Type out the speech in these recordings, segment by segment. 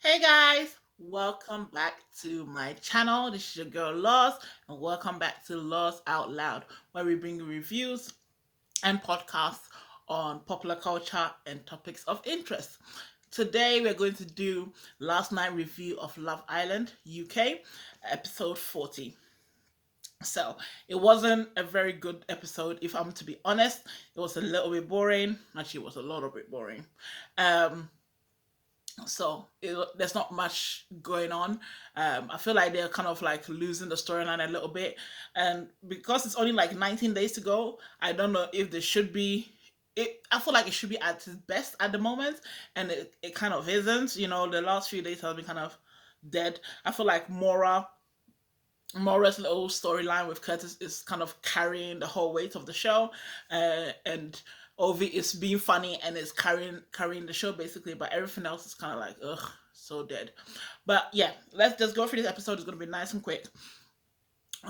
Hey guys, welcome back to my channel. This is your girl Lorz, and welcome back to Lorz Out Loud, where we bring you reviews and podcasts on popular culture and topics of interest. Today we're going to do last night review of Love Island UK, episode 40. So it wasn't a very good episode, if I'm to be honest. It was a little bit boring. Actually, it was a little bit boring. Um, there's not much going on. I feel like they're kind of like losing the storyline a little bit, and because it's only like 19 days to go, I don't know if they should be. I feel like it should be at its best at the moment, and it kind of isn't. The last few days have been kind of dead. I feel like Maura's little storyline with Curtis is kind of carrying the whole weight of the show, and Ovi is being funny and is carrying the show basically, but everything else is kind of like ugh, so dead. But yeah, let's just go through this episode. It's gonna be nice and quick.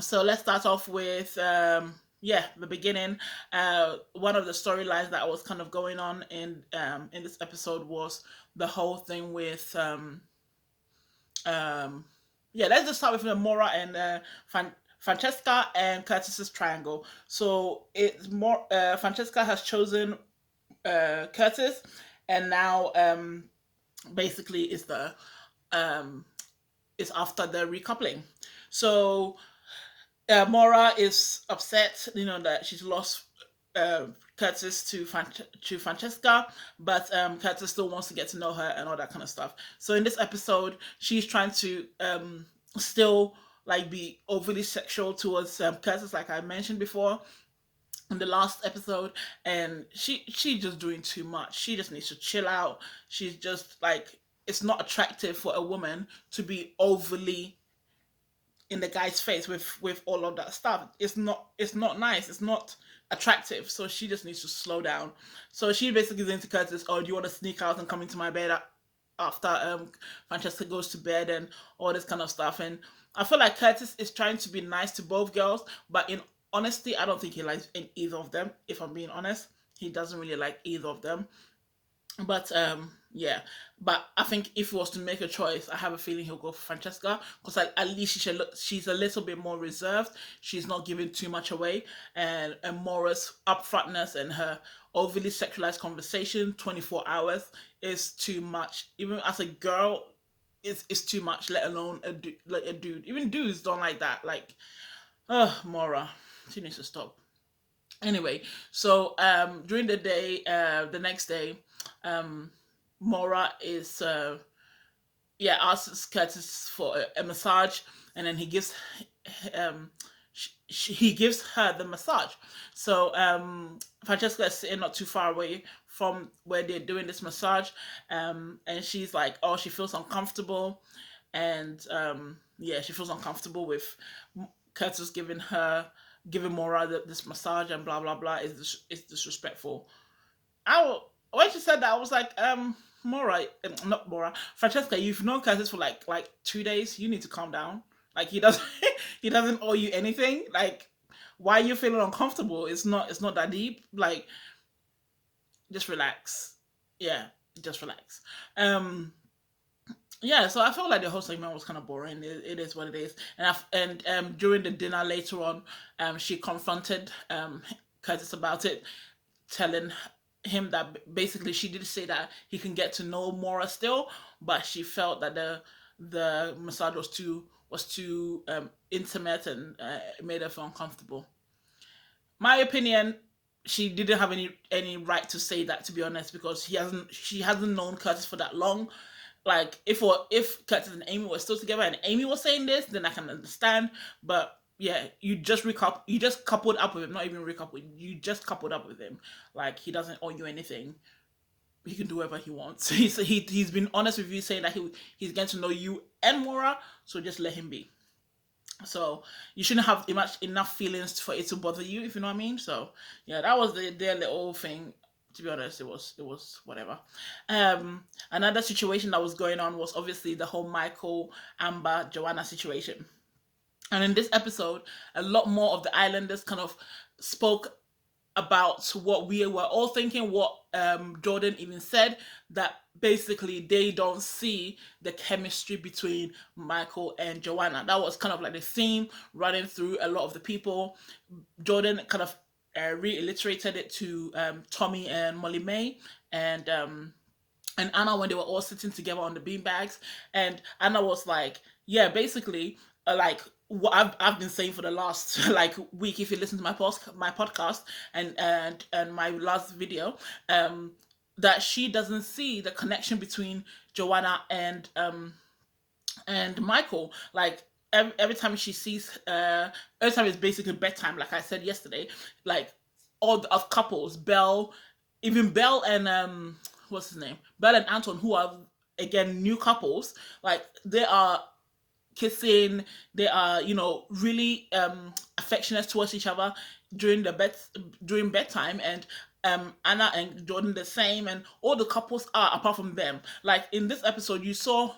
So let's start off with the beginning. One of the storylines that was kind of going on in this episode was the whole thing with um let's just start with Maura and Francesca and Curtis's triangle. So it's more Francesca has chosen Curtis, and now basically um is after the recoupling. So Maura is upset, that she's lost Curtis to Francesca, but Curtis still wants to get to know her and all that kind of stuff. So in this episode, she's trying to still like be overly sexual towards Curtis, like I mentioned before in the last episode, and she's just doing too much. She just needs to chill out. She's just like, it's not attractive for a woman to be overly in the guy's face with all of that stuff. It's not nice. It's not attractive. So she just needs to slow down. So she basically is into Curtis. Oh, do you want to sneak out and come into my bed after Francesca goes to bed and all this kind of stuff? And I feel like Curtis is trying to be nice to both girls, but in honesty, I don't think he likes in either of them. If I'm being honest, he doesn't really like either of them. But yeah, but I think if he was to make a choice, I have a feeling he'll go for Francesca, because like, at least she's a little bit more reserved. She's not giving too much away, and Maura's upfrontness and her overly sexualized conversation 24 hours is too much. Even as a girl, it's too much. Let alone like a dude. Even dudes don't like that. Like, Maura, she needs to stop. Anyway, so during the day, the next day, um, Maura is asks Curtis for a massage, and then um he gives her the massage. So Francesca is sitting not too far away from where they're doing this massage, and she's like, oh, she feels uncomfortable, and she feels uncomfortable with Curtis giving Maura this massage and blah blah blah. Is disrespectful. When she said that, I was like, Maura, not Maura, Francesca, you've known Curtis for like 2 days. You need to calm down. Like, he doesn't he doesn't owe you anything. Like, why are you feeling uncomfortable? It's not that deep. Like, just relax. Yeah, just relax. Um, yeah, so I felt like the whole segment was kind of boring. It is what it is. And during the dinner later on, she confronted Curtis about it, telling him that basically she did say that he can get to know Maura still, but she felt that the massage was too intimate, and it made her feel uncomfortable. My opinion, she didn't have any right to say that, to be honest, because she hasn't known Curtis for that long. Like, if Curtis and Amy were still together and Amy was saying this, then I can understand. But yeah, you just coupled up with him, not even recoupled. You just coupled up with him. Like, he doesn't owe you anything. He can do whatever he wants. He's been honest with you, saying that he's getting to know you and Maura, so just let him be. So you shouldn't have enough feelings for it to bother you, if you know what I mean. So yeah, that was their little thing. To be honest, it was whatever. Another situation that was going on was obviously the whole Michael, Amber, Joanna situation. And in this episode, a lot more of the islanders kind of spoke about what we were all thinking, what Jordan even said, that basically they don't see the chemistry between Michael and Joanna. That was kind of like the theme running through a lot of the people. Jordan kind of reiterated it to Tommy and Molly May, and Anna when they were all sitting together on the beanbags, and Anna was like, "Yeah, basically, like what I've been saying for the last like week. If you listen to my podcast and my last video, that she doesn't see the connection between Joanna and Michael. Like every time she sees, every time it's basically bedtime. Like I said yesterday, like all the, of couples, Belle, even Belle and what's his name, Belle and Anton, who are again new couples. Like they are kissing, they are really affectionate towards each other during the bed during bedtime, and Anna and Jordan the same, and all the couples are apart from them. Like in this episode, you saw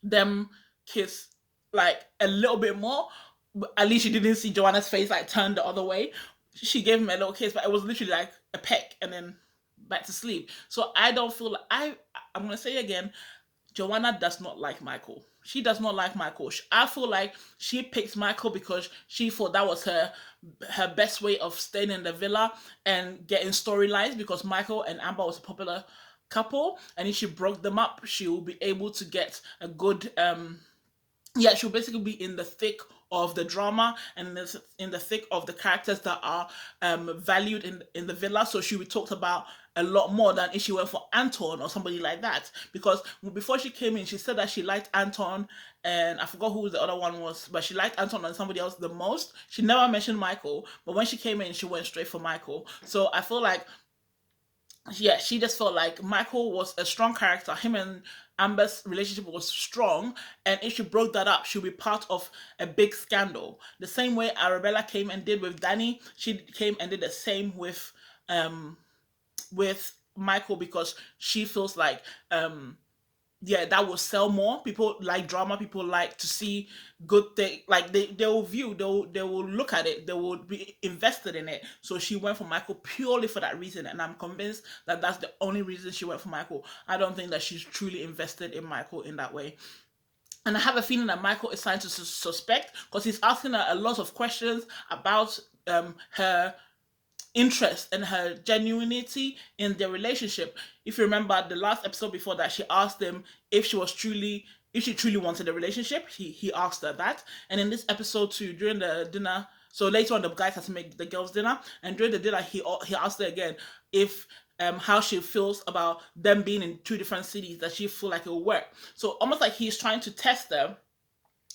them kiss like a little bit more. But at least you didn't see Joanna's face like turn the other way. She gave him a little kiss, but it was literally like a peck and then back to sleep. So I don't feel like I'm gonna say again, Joanna does not like Michael. She does not like Michael. I feel like she picked Michael because she thought that was her best way of staying in the villa and getting storylines, because Michael and Amber was a popular couple, and if she broke them up, she will be able to get a good yeah, she'll basically be in the thick of the drama and in the thick of the characters that are valued in the villa. So she'll be talked about a lot more than if she went for Anton or somebody like that. Because before she came in, she said that she liked Anton, and I forgot who the other one was, but she liked Anton and somebody else the most. She never mentioned Michael, but when she came in, she went straight for Michael. So I feel like, yeah, she just felt like Michael was a strong character. Him and Amber's relationship was strong, and if she broke that up, she'll be part of a big scandal. The same way Arabella came and did with Danny, she came and did the same um with Michael, because she feels like yeah, that will sell more. People like drama. People like to see good thing. Like they will view. They will look at it. They will be invested in it. So she went for Michael purely for that reason, and I'm convinced that that's the only reason she went for Michael. I don't think that she's truly invested in Michael in that way. And I have a feeling that Michael is trying to suspect, because he's asking her a lot of questions about her interest and her genuinity in their relationship. If you remember the last episode before that, she asked him if she truly wanted a relationship. He asked her that. And in this episode too, during the dinner, so later on the guys had to make the girls dinner, and during the dinner he asked her again if how she feels about them being in two different cities, that she feel like it will work. So almost like he's trying to test them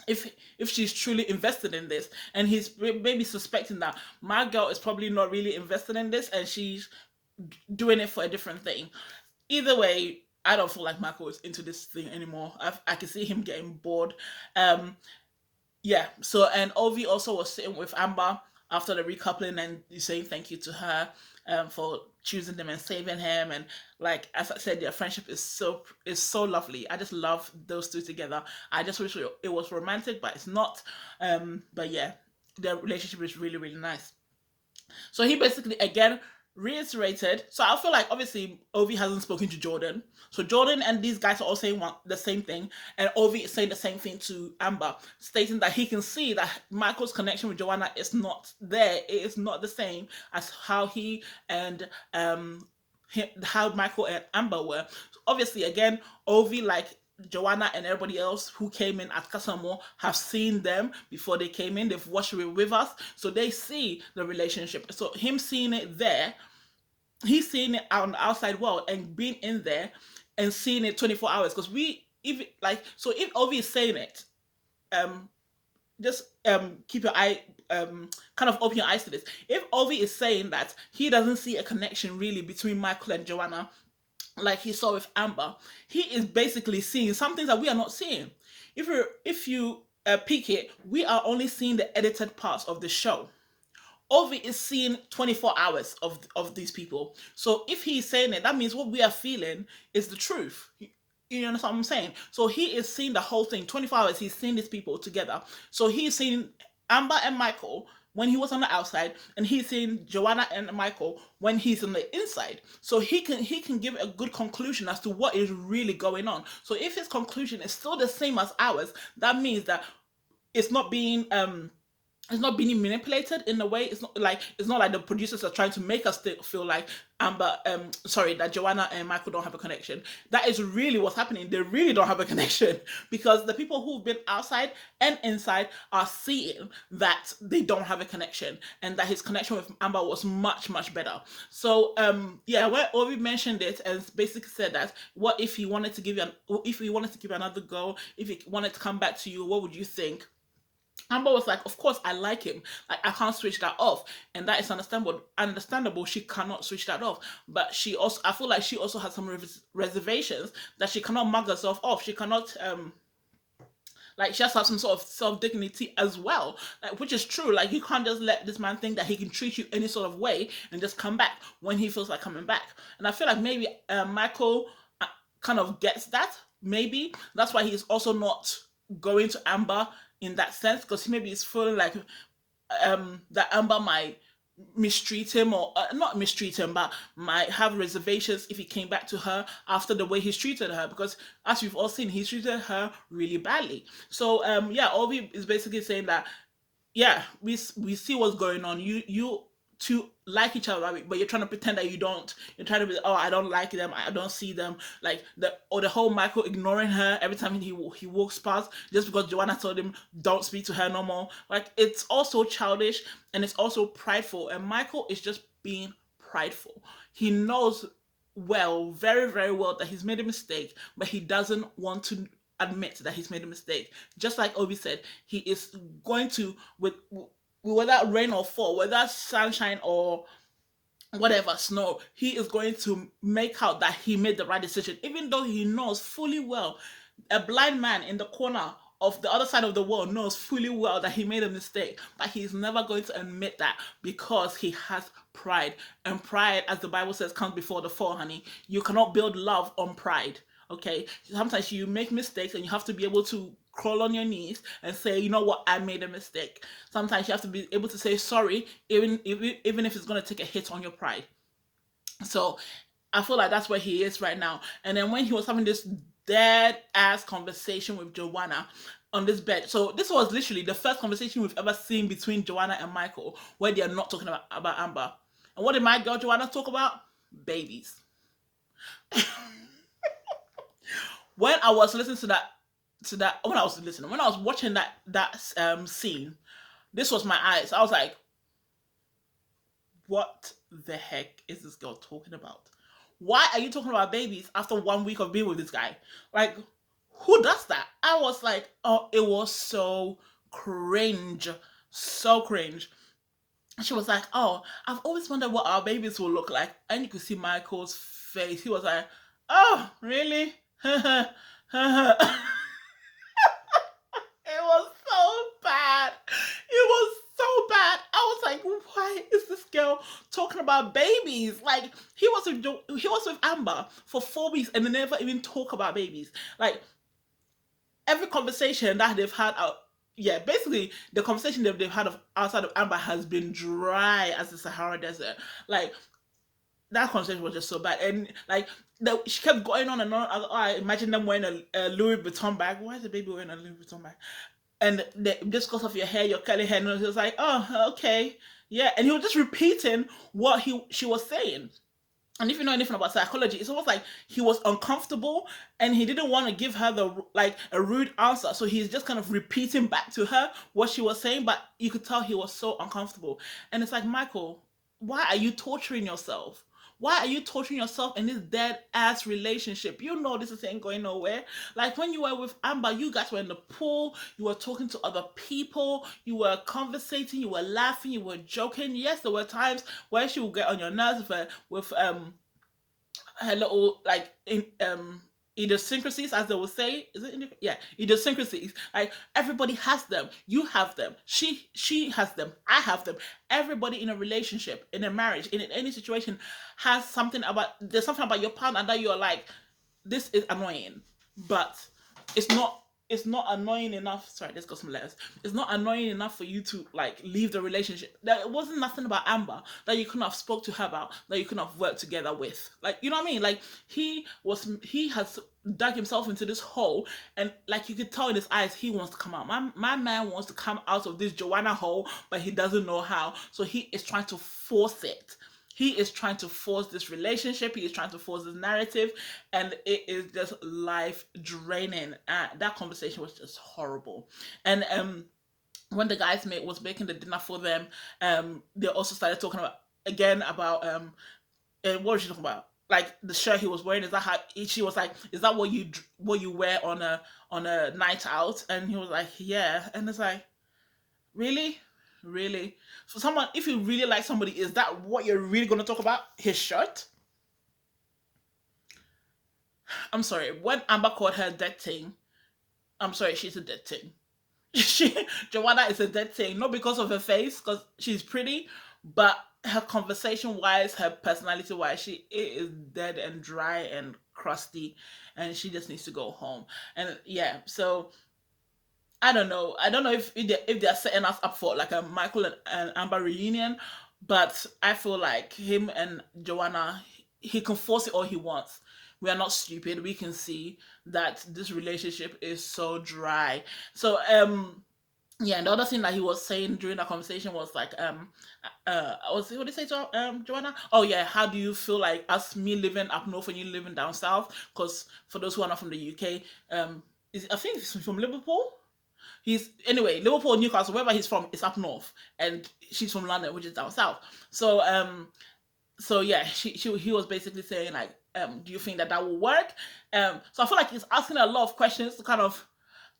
if she's truly invested in this, and he's maybe suspecting that my girl is probably not really invested in this and she's doing it for a different thing. Either way, I don't feel like Michael is into this thing anymore. I can see him getting bored. um yeah, so and Ovi also was sitting with Amber after the recoupling and saying thank you to her for choosing them and saving him. And like as I said, their friendship is so lovely. I just love those two together. I just wish it was romantic, but it's not. But yeah, their relationship is really, really nice. So he basically again reiterated. So I feel like obviously Ovi hasn't spoken to Jordan. So Jordan and these guys are all saying the same thing, and Ovi is saying the same thing to Amber, stating that he can see that Michael's connection with Joanna is not there. It is not the same as how he and how Michael and Amber were. So obviously, again, Ovi, like Joanna and everybody else who came in at Casamo, have seen them before they came in. They've watched it with us, so they see the relationship. So him seeing it there, he's seeing it out on the outside world and being in there and seeing it 24 hours. Because we, if like, so if Ovi is saying it, um, just keep your eye, kind of open your eyes to this. If Ovi is saying that he doesn't see a connection really between Michael and Joanna, like he saw with Amber, he is basically seeing some things that we are not seeing. If you peek it, we are only seeing the edited parts of the show. Ovi is seeing 24 hours of these people. So if he's saying it, that means what we are feeling is the truth. You understand what I'm saying? So he is seeing the whole thing. 24 hours, he's seeing these people together. So he's seeing Amber and Michael when he was on the outside, and he's seeing Joanna and Michael when he's on the inside. So he can give a good conclusion as to what is really going on. So if his conclusion is still the same as ours, that means that it's not being it's not being manipulated in a way. It's not like the producers are trying to make us feel like that Joanna and Michael don't have a connection. That is really what's happening. They really don't have a connection because the people who've been outside and inside are seeing that they don't have a connection and that his connection with Amber was much much better. So yeah, where Obi mentioned it and basically said that what if he wanted to give you another go, if he wanted to come back to you, what would you think? Amber was like, "Of course, I like him. Like, I can't switch that off, and that is understandable. Understandable. She cannot switch that off, but I feel like she also has some reservations that she cannot mug herself off. She cannot, like, she has to have some sort of self dignity as well, like, which is true. Like, you can't just let this man think that he can treat you any sort of way and just come back when he feels like coming back. And I feel like maybe Michael kind of gets that. Maybe that's why he's also not going to Amber in that sense because maybe he's feeling like that Amber might mistreat him or not mistreat him but might have reservations if he came back to her after the way he's treated her, because as we've all seen, he's treated her really badly. So yeah, Obi is basically saying that yeah, we see what's going on. You two like each other, but you're trying to pretend that you don't. You're trying to be, oh, I don't like them, I don't see them, like the whole Michael ignoring her every time he walks past just because Joanna told him don't speak to her no more. Like, it's also childish and it's also prideful, and Michael is just being prideful. He knows well, very very well, that he's made a mistake, but he doesn't want to admit that he's made a mistake. Just like Obi said, he is going to, with whether rain or fall, whether sunshine or whatever, snow, he is going to make out that he made the right decision, even though he knows fully well, a blind man in the corner of the other side of the world knows fully well that he made a mistake, but he's never going to admit that because he has pride. And pride, as the Bible says, comes before the fall, honey. You cannot build love on pride. Okay, sometimes you make mistakes and you have to be able to crawl on your knees and say, you know what, I made a mistake. Sometimes you have to be able to say sorry, even if it's going to take a hit on your pride. So I feel like that's where he is right now. And then when he was having this dead ass conversation with Joanna on this bed, so this was literally the first conversation we've ever seen between Joanna and Michael where they are not talking about Amber. And what did my girl Joanna talk about? Babies. When I was listening when I was watching that scene, this was my eyes. I was like, what the heck is this girl talking about? Why are you talking about babies after 1 week of being with this guy? Like, who does that? I was like, oh, it was so cringe. So cringe. She was like, oh, I've always wondered what our babies will look like. And you could see Michael's face. He was like, oh, really? It was so bad. It was so bad. I was like, why is this girl talking about babies? Like, he was with Amber for 4 weeks and they never even talk about babies. Like, every conversation that they've had yeah, basically the conversation that they've had outside of Amber has been dry as the Sahara Desert. Like, that conversation was just so bad, and like she kept going on and on. I imagine them wearing a Louis Vuitton bag. Why is the baby wearing a Louis Vuitton bag? And just because of your hair, your curly hair, and he was like, oh, okay, yeah, and he was just repeating what she was saying. And if you know anything about psychology, it's almost like he was uncomfortable and he didn't want to give her a rude answer. So he's just kind of repeating back to her what she was saying, but you could tell he was so uncomfortable. And it's like, Michael, why are you torturing yourself? Why are you torturing yourself in this dead ass relationship? You know this ain't going nowhere. Like, when you were with Amber, you guys were in the pool, you were talking to other people, you were conversating, you were laughing, you were joking. Yes, there were times where she would get on your nerves with her little idiosyncrasies, as they will say. Is it? Yeah, idiosyncrasies. Like, everybody has them. You have them. She has them. I have them. Everybody in a relationship, in a marriage, in any situation, has something about. There's something about your partner that you're like, this is annoying, but it's not it's not annoying enough. Sorry, let's got some letters. It's not annoying enough for you to like leave the relationship. There wasn't nothing about Amber that you couldn't have spoke to her about, that you couldn't have worked together with. Like, you know what I mean? Like, he has dug himself into this hole, and like you could tell in his eyes, he wants to come out. My man wants to come out of this Joanna hole, but he doesn't know how. So he is trying to force it. He is trying to force this relationship. He is trying to force this narrative, and it is just life draining. That conversation was just horrible. And when the guys mate was making the dinner for them, they also started talking about again about and what was she talking about? Like the shirt he was wearing. Is that how she was like? Is that what you wear on a night out? And he was like, yeah. And it's like, really? Really? For someone, if you really like somebody, is that what you're really going to talk about? His shirt? I'm sorry. When Amber called her dead thing, I'm sorry, she's a dead thing. She, Joanna is a dead thing, not because of her face, because she's pretty, but her conversation wise, her personality wise, she is dead and dry and crusty, and she just needs to go home. And yeah, so I don't know. I don't know if they're setting us up for like a Michael and Amber reunion, but I feel like him and Joanna, he can force it all he wants. We are not stupid. We can see that this relationship is so dry. So yeah, and the other thing that he was saying during that conversation was like what did he say to Joanna? Oh yeah, how do you feel like us me living up north and you living down south? Because for those who are not from the UK, I think he's from Liverpool. He's anyway Liverpool, Newcastle, wherever he's from, is up north, and she's from London, which is down south. So so yeah, he was basically saying like, do you think that that will work? So I feel like he's asking a lot of questions to kind of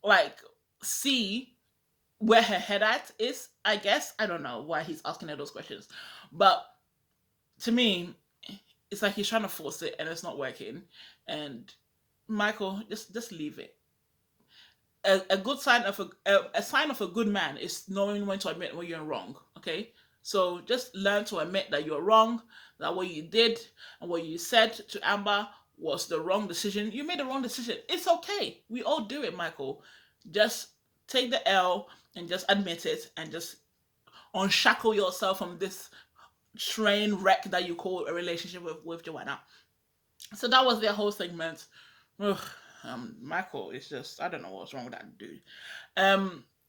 like see where her head at is. I guess I don't know why he's asking her those questions, but to me, it's like he's trying to force it and it's not working. And Michael, just leave it. A good sign of a sign of a good man is knowing when to admit when you're wrong. Okay, so just learn to admit that you're wrong, that what you did and what you said to Amber was the wrong decision. You made the wrong decision. It's okay. We all do it, Michael. Just take the L and just admit it and just unshackle yourself from this train wreck that you call a relationship with Joanna. So that was their whole segment. Ugh, Michael is just, I don't know what's wrong with that dude.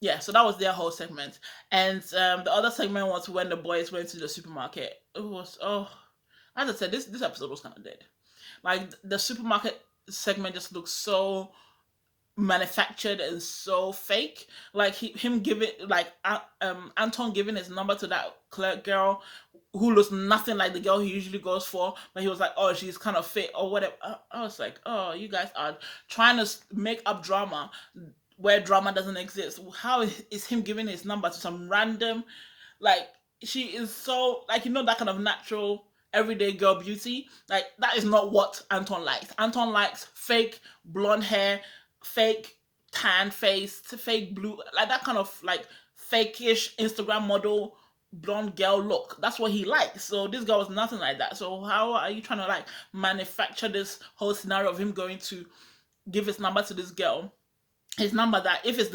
Yeah, so that was their whole segment. And the other segment was when the boys went to the supermarket. It was, oh, as I said, this episode was kind of dead. Like the supermarket segment just looks so manufactured and so fake. Like him giving like Anton giving his number to that clerk girl who looks nothing like the girl he usually goes for, but he was like, oh, she's kind of fit or whatever. I was like, oh, you guys are trying to make up drama where drama doesn't exist. How is him giving his number to some random, like, she is so, like, that kind of natural everyday girl beauty. Like, that is not what Anton likes. Anton likes fake blonde hair, fake tan face, fake blue, like that kind of like fakeish Instagram model blonde girl look. That's what he likes. So this girl was nothing like that. So how are you trying to like manufacture this whole scenario of him going to give his number to this girl? His number that if it's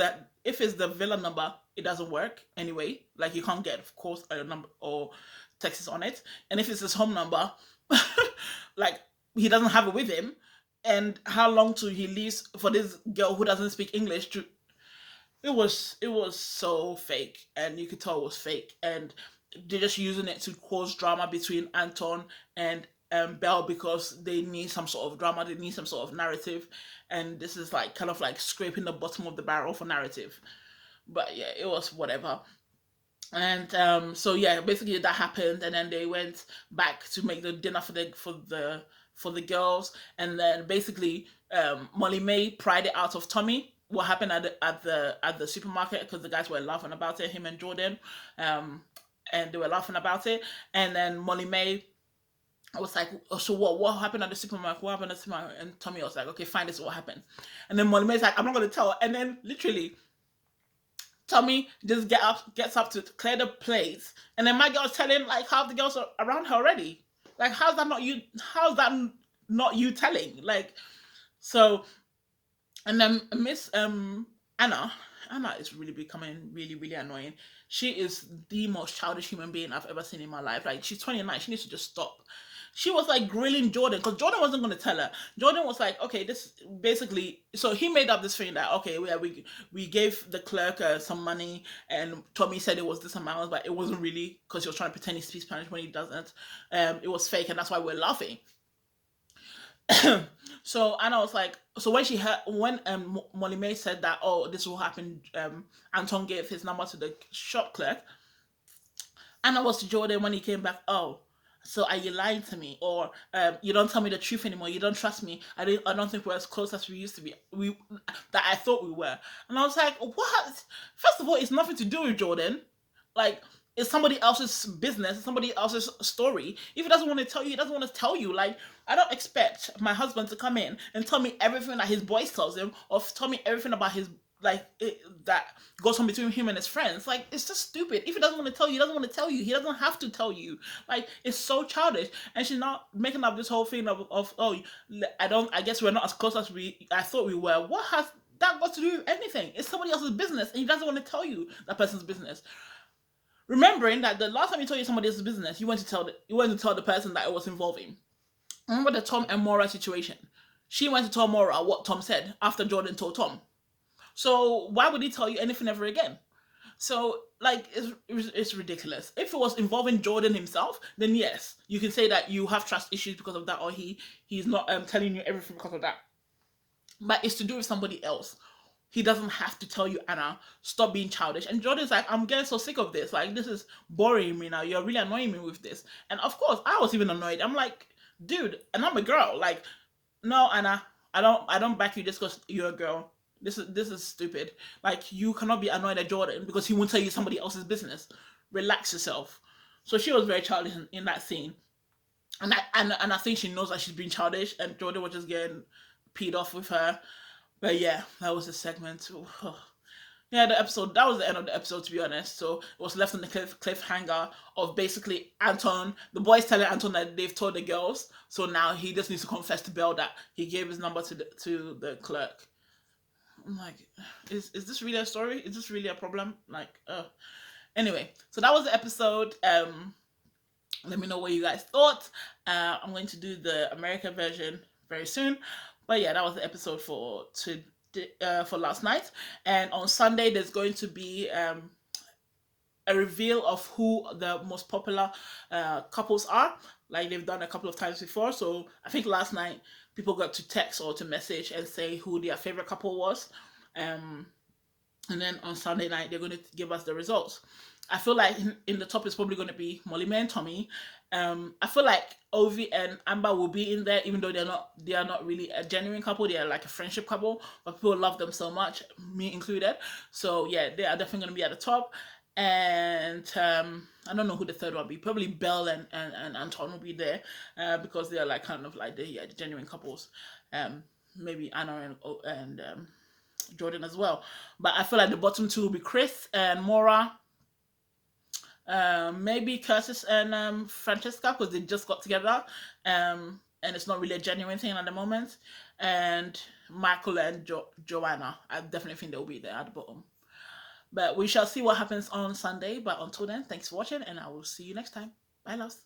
the villa number, it doesn't work anyway. Like you can't get, of course, a number or texts on it. And if it's his home number, like he doesn't have it with him. And how long till he leaves for this girl who doesn't speak English to? It was so fake, and you could tell it was fake, and they're just using it to cause drama between Anton and Belle because they need some sort of drama, they need some sort of narrative, and this is like kind of like scraping the bottom of the barrel for narrative. But yeah, it was whatever. And so yeah, basically that happened, and then they went back to make the dinner for the girls, and then basically Molly May pried it out of Tommy what happened at the supermarket because the guys were laughing about it, him and Jordan, and they were laughing about it, and then Molly May. I was like, oh, so what happened at the supermarket? What happened at the supermarket? And Tommy was like, okay, fine, this is what happened. And then Molly May's like, I'm not gonna tell. And then literally Tommy just gets up to clear the plates, and then my girl's telling like half the girls are around her already. Like, how's that not you? How's that not you telling? Like, so And then Miss Anna. Anna is really becoming really, really annoying. She is the most childish human being I've ever seen in my life. Like, she's 29. She needs to just stop. She was like grilling Jordan because Jordan wasn't going to tell her. Jordan was like, okay, this basically. So he made up this thing that, okay, we gave the clerk some money, and Tommy said it was this amount, but it wasn't really, because he was trying to pretend he speaks Spanish when he doesn't. It was fake, and that's why we're laughing. So Anna was like, so when she heard, when Molly May said that, oh, this will happen, Anton gave his number to the shop clerk. Anna was to Jordan when he came back, oh, so are you lying to me, or you don't tell me the truth anymore? You don't trust me. I don't think we're as close as we used to be. We that I thought we were. And I was like, what? First of all, it's nothing to do with Jordan. Like, it's somebody else's business, it's somebody else's story. If he doesn't want to tell you, he doesn't want to tell you. Like, I don't expect my husband to come in and tell me everything that his boys tells him, or tell me everything about his, like that goes on between him and his friends. Like, it's just stupid. If he doesn't want to tell you, he doesn't want to tell you. He doesn't have to tell you. Like, it's so childish. And she's not making up this whole thing of oh, I guess we're not as close as I thought we were. What has that got to do with anything? It's somebody else's business, and he doesn't want to tell you that person's business. Remembering that the last time you told you somebody else's business, you went to tell the person that it was involving. Remember the Tom and Maura situation? She went to tell Maura what Tom said after Jordan told Tom. So why would he tell you anything ever again? So, like, it's ridiculous. If it was involving Jordan himself, then yes, you can say that you have trust issues because of that, or he's not telling you everything because of that. But it's to do with somebody else. He doesn't have to tell you, Anna, stop being childish. And Jordan's like, I'm getting so sick of this. Like, this is boring me now. You're really annoying me with this. And of course, I was even annoyed. I'm like, dude, and I'm a girl. Like, no, Anna, I don't back you just because you're a girl. This is stupid. Like, you cannot be annoyed at Jordan because he won't tell you somebody else's business. Relax yourself. So she was very childish in that scene. And I think she knows that she's being childish, and Jordan was just getting peed off with her. But yeah, that was the segment. Yeah, the episode, that was the end of the episode, to be honest. So it was left on the cliffhanger of basically Anton, the boys telling Anton that they've told the girls. So now he just needs to confess to Belle that he gave his number to the clerk. I'm like, is this really a story? Is this really a problem? Like, anyway, so that was the episode. Let me know what you guys thought. I'm going to do the American version very soon. But yeah, that was the episode for last night. And on Sunday, there's going to be a reveal of who the most popular couples are, like they've done a couple of times before. So I think last night people got to text or to message and say who their favorite couple was. And then on Sunday night, they're going to give us the results. I feel like in the top is probably going to be Molly May and Tommy. I feel like Ovi and Amber will be in there, even though they are not really a genuine couple. They are like a friendship couple, but people love them so much, me included. So yeah, they are definitely going to be at the top. And I don't know who the third one will be. Probably Belle and Anton will be there because they are like kind of like the genuine couples. Maybe Anna and Jordan as well. But I feel like the bottom two will be Chris and Maura. Maybe Curtis and Francesca, because they just got together, and it's not really a genuine thing at the moment. And Michael and Joanna, I definitely think they'll be there at the bottom. But we shall see what happens on Sunday. But until then, thanks for watching, and I will see you next time. Bye, loves.